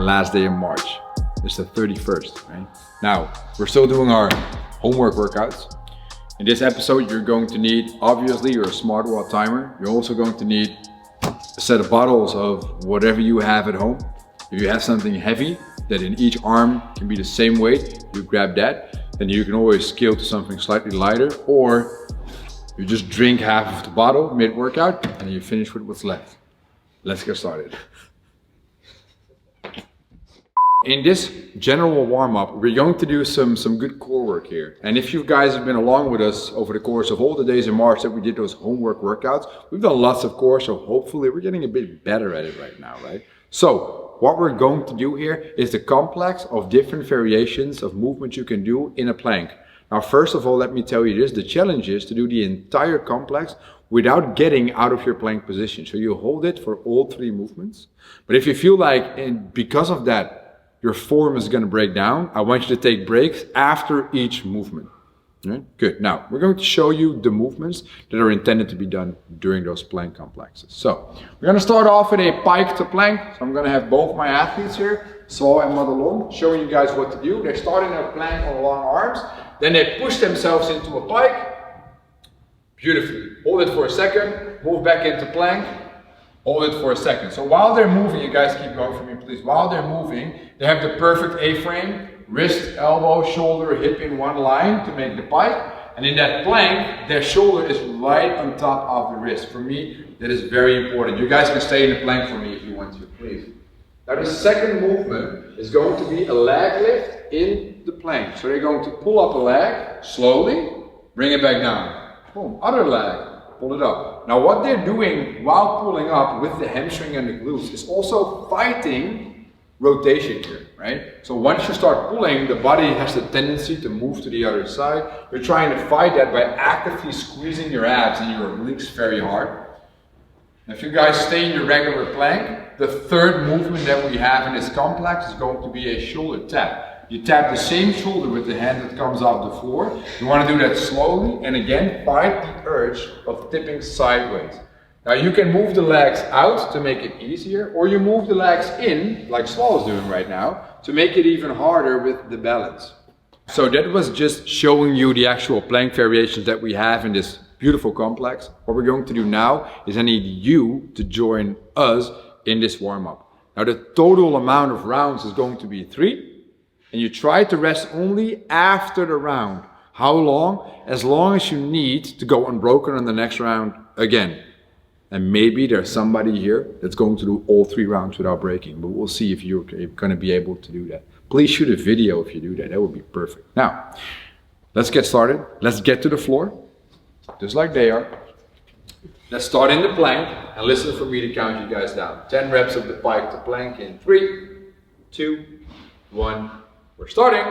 last day in March. It's the 31st, right? Now, we're still doing our homework workouts. In this episode, you're going to need, obviously, your smartwatch timer. You're also going to need a set of bottles of whatever you have at home. If you have something heavy that in each arm can be the same weight, you grab that. Then you can always scale to something slightly lighter, or you just drink half of the bottle mid-workout and you finish with what's left. Let's get started. In this general warm-up, we're going to do some good core work here. And if you guys have been along with us over the course of all the days in March that we did those homework workouts, we've done lots of core, so hopefully we're getting a bit better at it right now, right? So what we're going to do here is the complex of different variations of movement you can do in a plank. Now, first of all, let me tell you this, the challenge is to do the entire complex without getting out of your plank position. So you hold it for all three movements. But if you feel like, because of that, your form is going to break down, I want you to take breaks after each movement. Right? Good. Now, we're going to show you the movements that are intended to be done during those plank complexes. So, we're going to start off with a pike to plank. So I'm going to have both my athletes here, Saul and Madelon, showing you guys what to do. They're starting a plank on long arms. Then they push themselves into a pike. Beautifully. Hold it for a second. Move back into plank. Hold it for a second. So while they're moving, you guys keep going for me, please. While they're moving, they have the perfect A-frame, wrist, elbow, shoulder, hip in one line to make the pike. And in that plank, their shoulder is right on top of the wrist. For me, that is very important. You guys can stay in the plank for me if you want to, please. Now the second movement is going to be a leg lift in the plank. So they're going to pull up a leg, slowly, bring it back down. Boom, other leg. Pull it up. Now what they're doing while pulling up with the hamstring and the glutes is also fighting rotation here, right? So once you start pulling, the body has the tendency to move to the other side. You're trying to fight that by actively squeezing your abs and your obliques very hard. Now, if you guys stay in your regular plank, the third movement that we have in this complex is going to be a shoulder tap. You tap the same shoulder with the hand that comes off the floor. You want to do that slowly and again fight the urge of tipping sideways. Now you can move the legs out to make it easier, or you move the legs in, like Saul is doing right now, to make it even harder with the balance. So that was just showing you the actual plank variations that we have in this beautiful complex. What we're going to do now is I need you to join us in this warm-up. Now the total amount of rounds is going to be 3. And you try to rest only after the round. How long? As long as you need to go unbroken on the next round again. And maybe there's somebody here that's going to do all 3 rounds without breaking. But we'll see if you're going to be able to do that. Please shoot a video if you do that. That would be perfect. Now, let's get started. Let's get to the floor. Just like they are. Let's start in the plank. And listen for me to count you guys down. 10 reps of the pike to plank in 3, 2, 1. We're starting.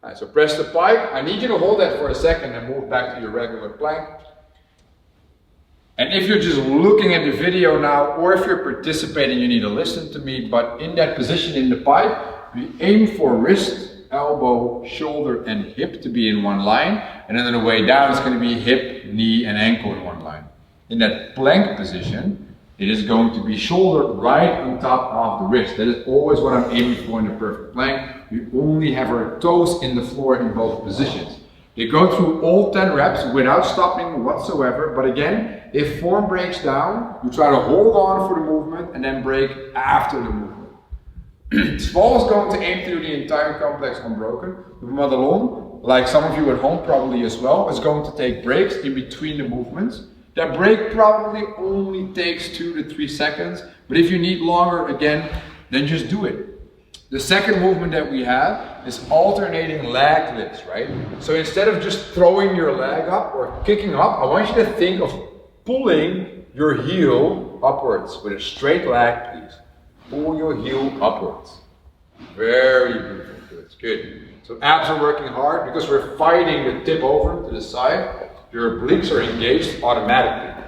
Alright, so press the pike. I need you to hold that for a second and move back to your regular plank. And if you're just looking at the video now, or if you're participating, you need to listen to me. But in that position in the pike, we aim for wrist, elbow, shoulder, and hip to be in one line. And then on the way down, it's going to be hip, knee, and ankle in one line. In that plank position, it is going to be shoulder right on top of the wrist. That is always what I'm aiming for in the perfect plank. We only have our toes in the floor in both positions. You go through all 10 reps without stopping whatsoever. But again, if form breaks down, you try to hold on for the movement and then break after the movement. Small is going to aim to do the entire complex unbroken. Madelon, like some of you at home probably as well, is going to take breaks in between the movements. That break probably only takes 2 to 3 seconds, but if you need longer again, then just do it. The second movement that we have is alternating leg lifts, right? So instead of just throwing your leg up or kicking up, I want you to think of pulling your heel upwards with a straight leg, please. Pull your heel upwards. Very beautiful, good, good. So abs are working hard because we're fighting the tip over to the side. Your obliques are engaged automatically.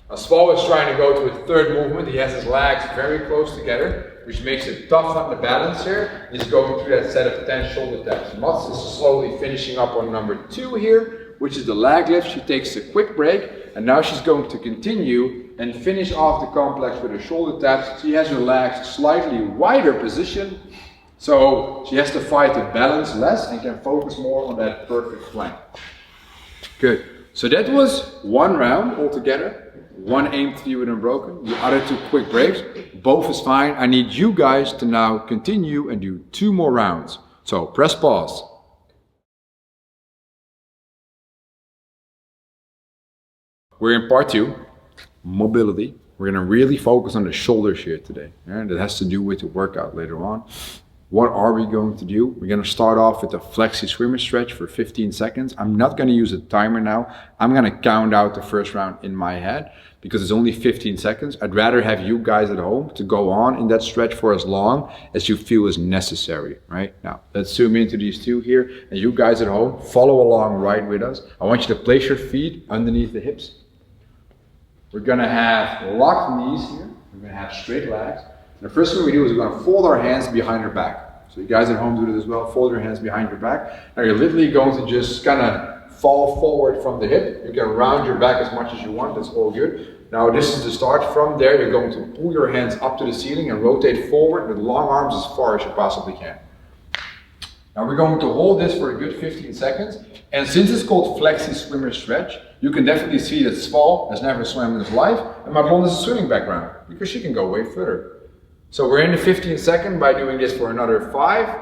Now Sval is trying to go to a third movement. He has his legs very close together, which makes it tough on the balance here. He's going through that set of 10 shoulder taps. Mats is slowly finishing up on number 2 here, which is the lag lift. She takes a quick break, and now she's going to continue and finish off the complex with her shoulder taps. She has relaxed, slightly wider position, so she has to fight the balance less and can focus more on that perfect flank. Good. So that was one round altogether. One aim 3 with unbroken, the other 2 quick breaks. Both is fine. I need you guys to now continue and do 2 more rounds. So press pause. We're in part 2, mobility. We're going to really focus on the shoulders here today. And that has to do with the workout later on. What are we going to do? We're going to start off with a flexi swimmer stretch for 15 seconds. I'm not going to use a timer now. I'm going to count out the first round in my head because it's only 15 seconds. I'd rather have you guys at home to go on in that stretch for as long as you feel is necessary, right? Now, let's zoom into these 2 here, and you guys at home, follow along right with us. I want you to place your feet underneath the hips. We're going to have locked knees here. We're going to have straight legs. The first thing we do is we're going to fold our hands behind our back. So you guys at home do it as well. Fold your hands behind your back. Now you're literally going to just kind of fall forward from the hip. You can round your back as much as you want. That's all good. Now this is the start. From there you're going to pull your hands up to the ceiling and rotate forward with long arms as far as you possibly can. Now we're going to hold this for a good 15 seconds. And since it's called Flexi Swimmer Stretch, you can definitely see that Sval has never swam in his life. And my blonde has a swimming background because she can go way further. So we're in the 15 second by doing this for another 5,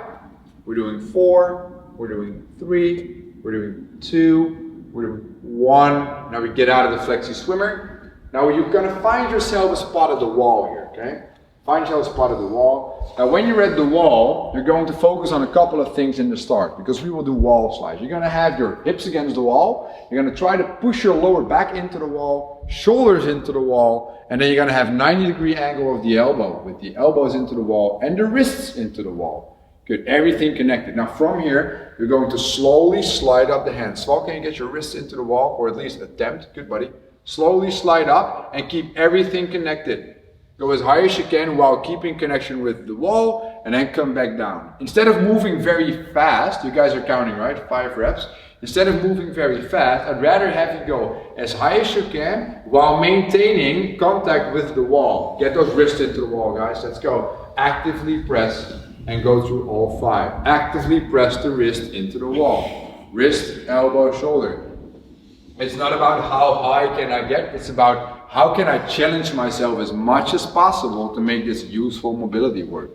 we're doing 4, we're doing 3, we're doing 2, we're doing 1. Now we get out of the flexi swimmer. Now you're gonna find yourself a spot at the wall here, okay? Find yourself a spot at the wall. Now when you're at the wall, you're going to focus on a couple of things in the start because we will do wall slides. You're gonna have your hips against the wall. You're gonna try to push your lower back into the wall, shoulders into the wall, and then you're gonna have 90-degree angle of the elbow with the elbows into the wall and the wrists into the wall. Good, everything connected. Now from here, you're going to slowly slide up the hands. Sval, can you get your wrists into the wall, or at least attempt? Good, buddy. Slowly slide up and keep everything connected. Go as high as you can while keeping connection with the wall, and then come back down. Instead of moving very fast, you guys are counting, right? 5 reps. Instead of moving very fast, I'd rather have you go as high as you can while maintaining contact with the wall. Get those wrists into the wall, guys. Let's go. Actively press and go through all 5. Actively press the wrist into the wall. Wrist, elbow, shoulder. It's not about how high can I get, it's about how can I challenge myself as much as possible to make this useful mobility work.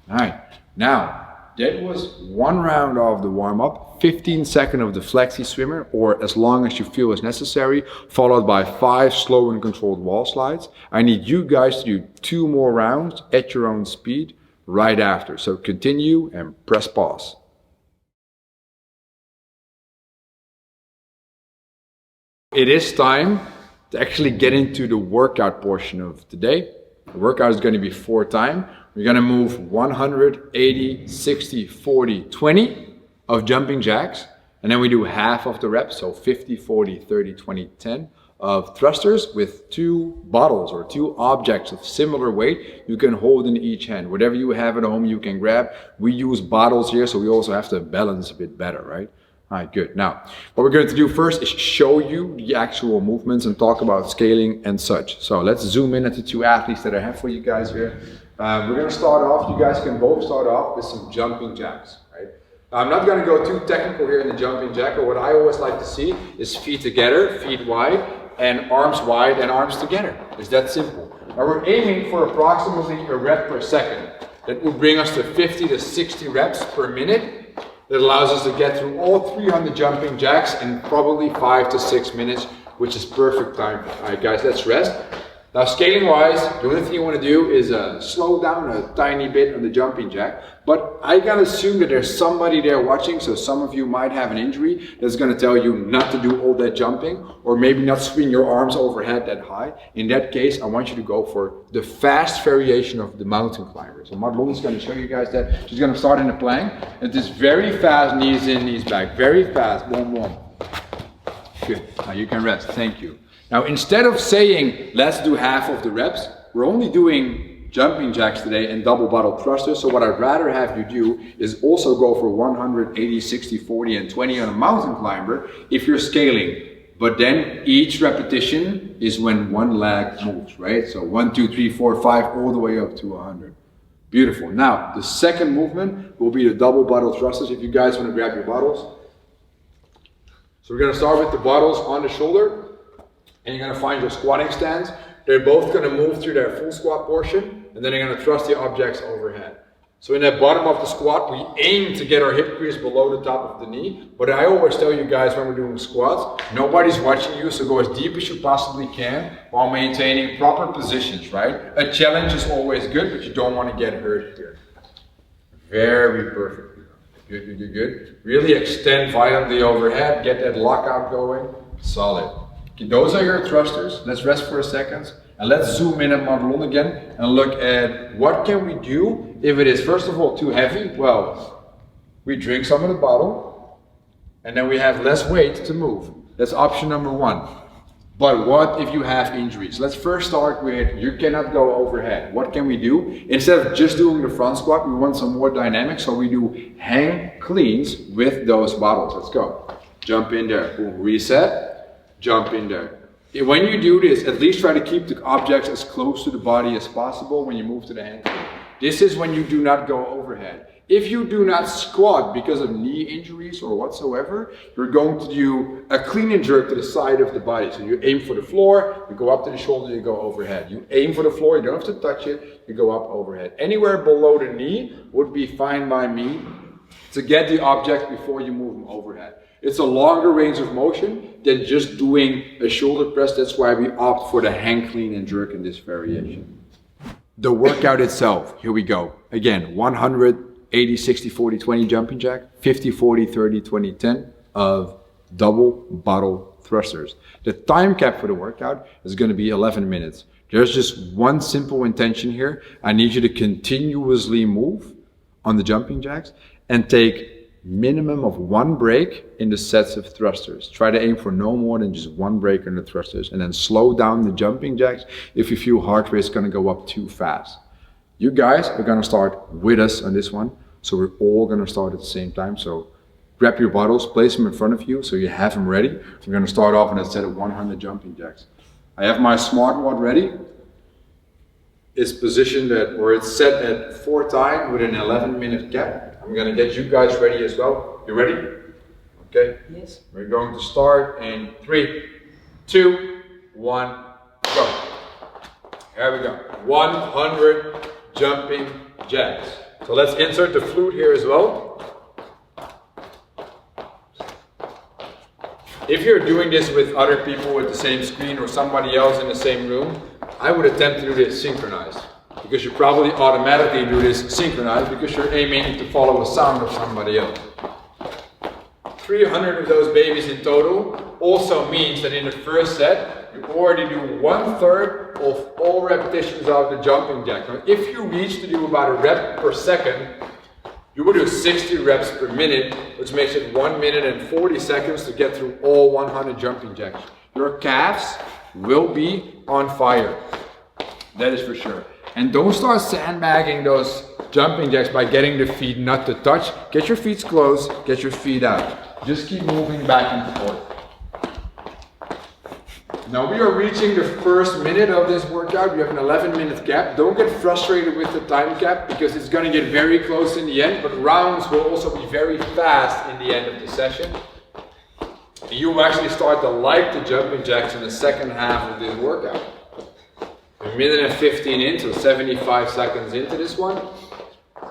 Alright, now that was 1 round of the warm-up, 15 seconds of the flexi swimmer, or as long as you feel is necessary, followed by 5 slow and controlled wall slides. I need you guys to do 2 more rounds at your own speed right after. So continue and press pause. It is time to actually get into the workout portion of today. The workout is going to be 4 times. We're going to move 100, 80, 60, 40, 20 of jumping jacks. And then we do half of the reps, so 50, 40, 30, 20, 10 of thrusters with 2 bottles or 2 objects of similar weight you can hold in each hand. Whatever you have at home you can grab. We use bottles here, so we also have to balance a bit better, right? Alright, good. Now, what we're going to do first is show you the actual movements and talk about scaling and such. So let's zoom in at the 2 athletes that I have for you guys here. We're going to start off, you guys can both start off with some jumping jacks, right? I'm not going to go too technical here in the jumping jack, but what I always like to see is feet together, feet wide, and arms wide and arms together. It's that simple. Now we're aiming for approximately a rep per second. That will bring us to 50 to 60 reps per minute. That allows us to get through all 300 jumping jacks in probably 5 to 6 minutes, which is perfect time. Alright guys, let's rest. Now scaling wise, the only thing you want to do is slow down a tiny bit on the jumping jack. But I gotta assume that there's somebody there watching, so some of you might have an injury that's gonna tell you not to do all that jumping, or maybe not swing your arms overhead that high. In that case, I want you to go for the fast variation of the mountain climber. So Madelon is gonna show you guys that. She's gonna start in a plank. It is very fast, knees in, knees back. Very fast, boom, boom. Good, now you can rest, thank you. Now instead of saying, let's do half of the reps, we're only doing jumping jacks today and double bottle thrusters. So what I'd rather have you do is also go for 100, 80, 60, 40 and 20 on a mountain climber if you're scaling But then each repetition is when one leg moves, right? So 1, 2, 3, 4, 5, all the way up to 100. Beautiful. Now, the second movement will be the double bottle thrusters. If you guys want to grab your bottles. So we're going to start with the bottles on the shoulder. And you're going to find your squatting stands. They're both going to move through their full squat portion. And then you're going to thrust the objects overhead. So in that bottom of the squat, we aim to get our hip crease below the top of the knee. But I always tell you guys when we're doing squats, nobody's watching you, so go as deep as you possibly can while maintaining proper positions, right? A challenge is always good, but you don't want to get hurt here. Very perfect. Good, good, good, good. Really extend violently overhead, get that lockout going. Solid. Okay, those are your thrusters. Let's rest for a second. And let's zoom in at Madelon again and look at what can we do if it is, first of all, too heavy. Well, we drink some of the bottle and then we have less weight to move. That's option number one. But what if you have injuries? Let's first start with you cannot go overhead. What can we do? Instead of just doing the front squat, we want some more dynamic. So we do hang cleans with those bottles. Let's go. Jump in there. Boom. Reset. Jump in there. When you do this, at least try to keep the objects as close to the body as possible when you move to the hand. This is when you do not go overhead. If you do not squat because of knee injuries or whatsoever, you're going to do a clean and jerk to the side of the body. So you aim for the floor, you go up to the shoulder, you go overhead. You aim for the floor, you don't have to touch it, you go up overhead. Anywhere below the knee would be fine by me to get the object before you move them overhead. It's a longer range of motion than just doing a shoulder press. That's why we opt for the hang clean and jerk in this variation. The workout itself, here we go. Again, 100, 80, 60, 40, 20 jumping jack, 50, 40, 30, 20, 10 of double bottle thrusters. The time cap for the workout is going to be 11 minutes. There's just one simple intention here. I need you to continuously move on the jumping jacks and take minimum of one break in the sets of thrusters. Try to aim for no more than just one break in the thrusters and then slow down the jumping jacks if you feel heart rate is going to go up too fast. You guys are going to start with us on this one, so we're all going to start at the same time. So grab your bottles, place them in front of you so you have them ready. We're going to start off on a set of 100 jumping jacks. I have my smartwatch ready. It's positioned at, or it's set at 4 time with an 11-minute cap. I'm going to get you guys ready as well. You ready? Okay. Yes. We're going to start in 3, 2, 1, go. Here we go. 100 jumping jacks. So let's insert the flute here as well. If you're doing this with other people with the same screen or somebody else in the same room, I would attempt to do this synchronized. Because you probably automatically do this synchronized because you're aiming to follow the sound of somebody else. 300 of those babies in total also means that in the first set, you already do 1/3 of all repetitions of the jumping jack. Now, if you reach to do about a rep per second, you will do 60 reps per minute, which makes it 1 minute and 40 seconds to get through all 100 jumping jacks. Your calves will be on fire. That is for sure. And don't start sandbagging those jumping jacks by getting the feet not to touch. Get your feet close, get your feet out. Just keep moving back and forth. Now we are reaching the first minute of this workout. We have an 11-minute cap. Don't get frustrated with the time cap because it's going to get very close in the end, but rounds will also be very fast in the end of the session. And you will actually start to like the jumping jacks in the second half of this workout. A minute and 15 in, so 75 seconds into this one.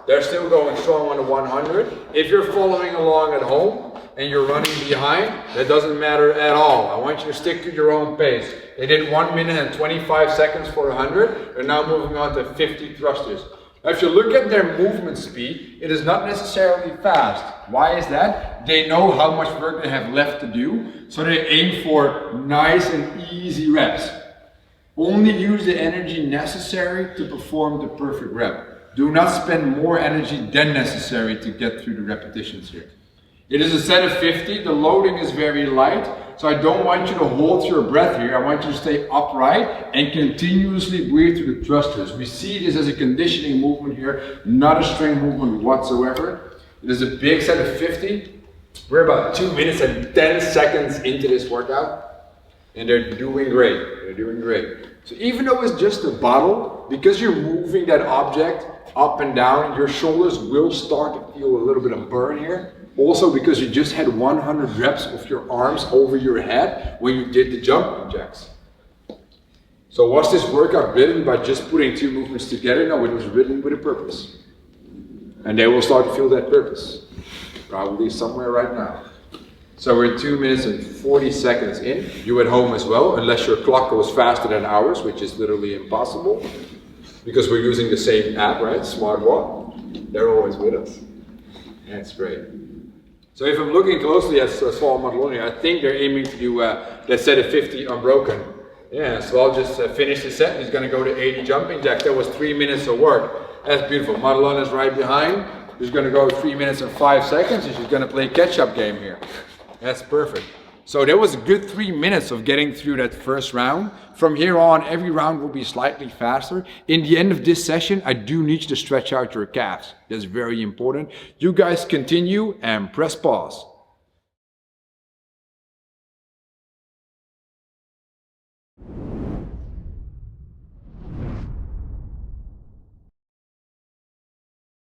They're still going strong on the 100. If you're following along at home and you're running behind, that doesn't matter at all. I want you to stick to your own pace. They did 1 minute and 25 seconds for 100. They're now moving on to 50 thrusters. Now, if you look at their movement speed, it is not necessarily fast. Why is that? They know how much work they have left to do, so they aim for nice and easy reps. Only use the energy necessary to perform the perfect rep. Do not spend more energy than necessary to get through the repetitions here. It is a set of 50, the loading is very light, so I don't want you to hold your breath here. I want you to stay upright and continuously breathe through the thrusters. We see this as a conditioning movement here, not a strength movement whatsoever. It is a big set of 50. We're about 2 minutes and 10 seconds into this workout. And they're doing great. They're doing great. So even though it's just a bottle, because you're moving that object up and down, your shoulders will start to feel a little bit of burn here. Also because you just had 100 reps of your arms over your head when you did the jumping jacks. So was this workout written by just putting two movements together? No, it was written with a purpose. And they will start to feel that purpose. Probably somewhere right now. So we're 2 minutes and 40 seconds in. You at home as well, unless your clock goes faster than ours, which is literally impossible. Because we're using the same app, right? SmartWalk. They're always with us. That's great. So if I'm looking closely at Saul Mataloni, I think they're aiming to do that set of 50 unbroken. Yeah, so I'll just finish the set. He's going to go to 80 jumping jacks. That was 3 minutes of work. That's beautiful. Mataloni is right behind. She's going to go 3 minutes and 5 seconds, and she's going to play catch-up game here. That's perfect. So that was a good 3 minutes of getting through that first round. From here on, every round will be slightly faster. In the end of this session, I do need you to stretch out your calves. That's very important. You guys continue and press pause.